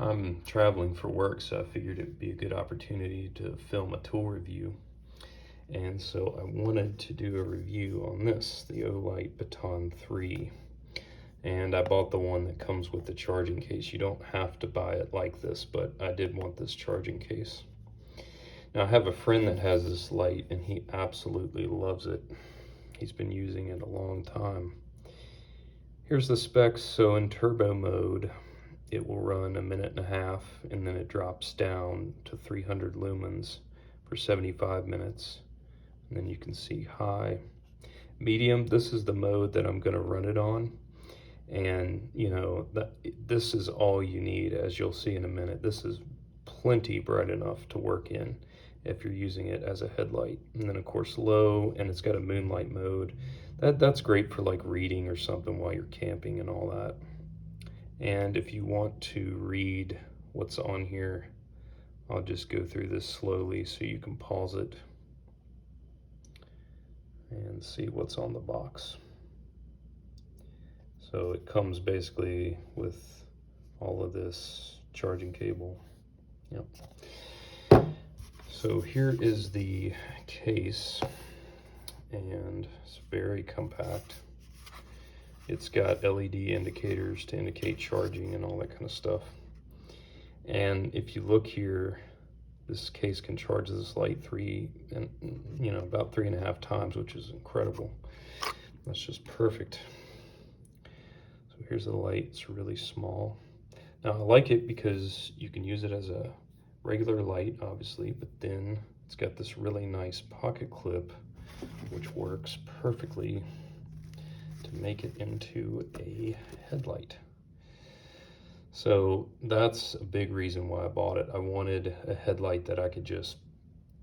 I'm traveling for work, so I figured it'd be a good opportunity to film a tool review. And so I wanted to do a review on this, the Olight Baton 3. And I bought the one that comes with the charging case. You don't have to buy it like this, but I did want this charging case. Now I have a friend that has this light and he absolutely loves it. He's been using it a long time. Here's the specs. So in turbo mode, it will run 1.5 minutes and then it drops down to 300 lumens for 75 minutes. And then you can see high. Medium, this is the mode that I'm gonna run it on. And you know, this is all you need, as you'll see in a minute. This is plenty bright enough to work in if you're using it as a headlight. And then of course low, and it's got a moonlight mode. That's great for like reading or something while you're camping and all that. And if you want to read what's on here, I'll just go through this slowly so you can pause it and see what's on the box. So it comes basically with all of this charging cable. Yep. So here is the case, and it's very compact. It's got LED indicators to indicate charging and all that kind of stuff. And if you look here, this case can charge this light about 3.5 times, which is incredible. That's just perfect. So here's the light. It's really small. Now I like it because you can use it as a regular light, obviously, but then it's got this really nice pocket clip, which works perfectly to make it into a headlight. So that's a big reason why I bought it. I wanted a headlight that I could just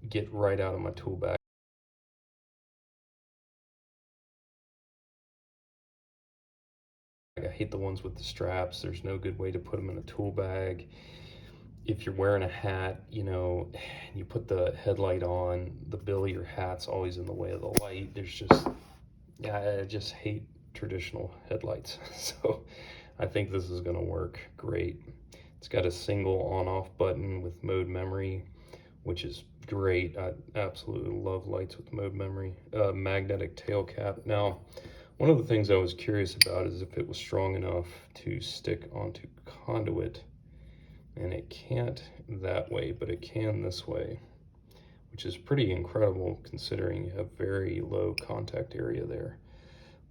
get right out of my tool bag. I hate the ones with the straps. There's no good way to put them in a tool bag. If you're wearing a hat, you know, you put the headlight on, the bill of your hat's always in the way of the light. I just hate traditional headlights. So I think this is gonna work great. It's got a single on-off button with mode memory, which is great. I absolutely love lights with mode memory. Magnetic tail cap. Now, one of the things I was curious about is if it was strong enough to stick onto conduit, and it can't that way, but it can this way, which is pretty incredible considering you have very low contact area there.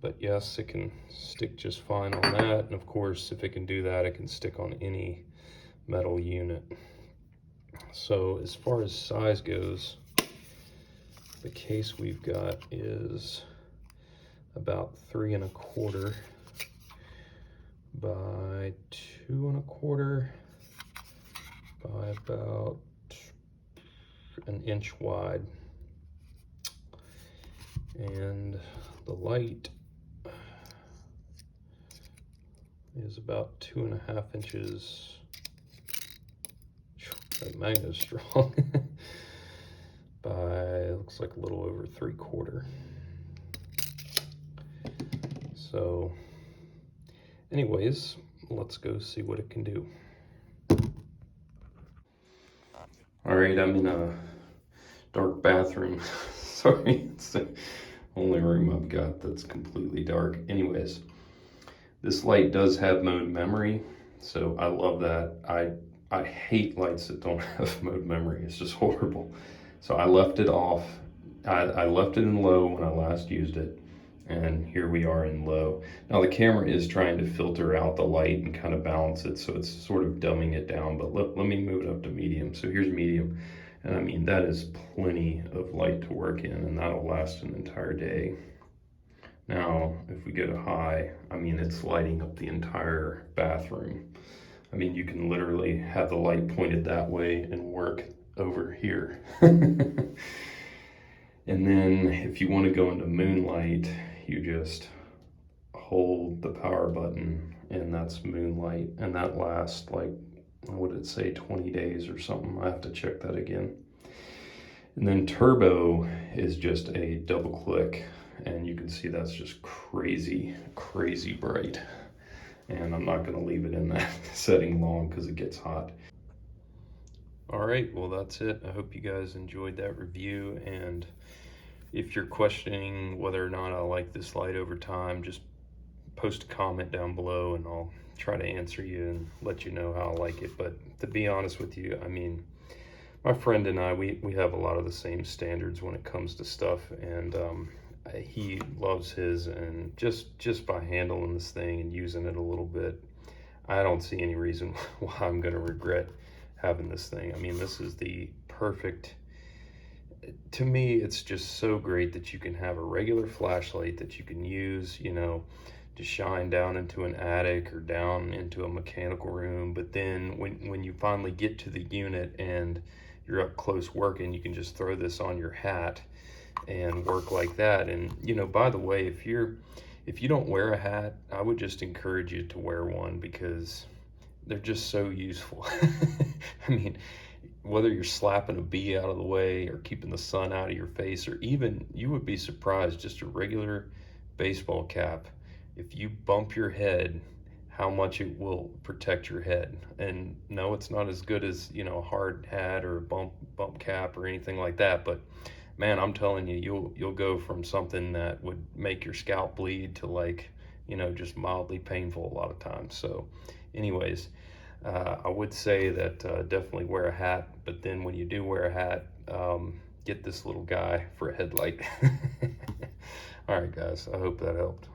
But yes, it can stick just fine on that. And of course, if it can do that, it can stick on any metal unit. So as far as size goes, the case we've got is about 3¼ by 2¼ by about 1 inch wide. And the light is about 2.5 inches. That magnet is strong. By, looks like a little over 3/4. So anyways, let's go see what it can do. All right, I'm in a dark bathroom. Sorry, it's the only room I've got that's completely dark. Anyways, this light does have mode memory, so I love that. I hate lights that don't have mode memory. It's just horrible. So I left it off. I left it in low when I last used it, and here we are in low. Now the camera is trying to filter out the light and kind of balance it, so it's sort of dumbing it down, but let me move it up to medium. So here's medium, and I mean, that is plenty of light to work in, and that'll last an entire day. Now, if we go to high, I mean, it's lighting up the entire bathroom. I mean, you can literally have the light pointed that way and work over here. And then if you want to go into moonlight, you just hold the power button and that's moonlight, and that lasts like, what did it say, 20 days or something? I have to check that again. And then turbo is just a double click, and you can see that's just crazy bright. and I'm not going to leave it in that setting long because it gets hot. All right, well, that's it. I hope you guys enjoyed that review, and if you're questioning whether or not I like this light over time, just post a comment down below and I'll try to answer you and let you know how I like it. But to be honest with you, I mean, my friend and I, we have a lot of the same standards when it comes to stuff, and he loves his, and just by handling this thing and using it a little bit, I don't see any reason why I'm going to regret having this thing. I mean, this is the perfect, to me, it's just so great that you can have a regular flashlight that you can use, you know, to shine down into an attic or down into a mechanical room. But then when you finally get to the unit and you're up close working, you can just throw this on your hat and work like that. And, you know, by the way, if you don't wear a hat, I would just encourage you to wear one because they're just so useful. I mean, whether you're slapping a bee out of the way or keeping the sun out of your face, or even, you would be surprised, just a regular baseball cap, if you bump your head, how much it will protect your head. And no, it's not as good as, you know, a hard hat or a bump cap or anything like that, but man, I'm telling you, you'll go from something that would make your scalp bleed to, like, you know, just mildly painful a lot of times. So anyways, I would say that definitely wear a hat, but then when you do wear a hat, get this little guy for a headlight. All right, guys, I hope that helped.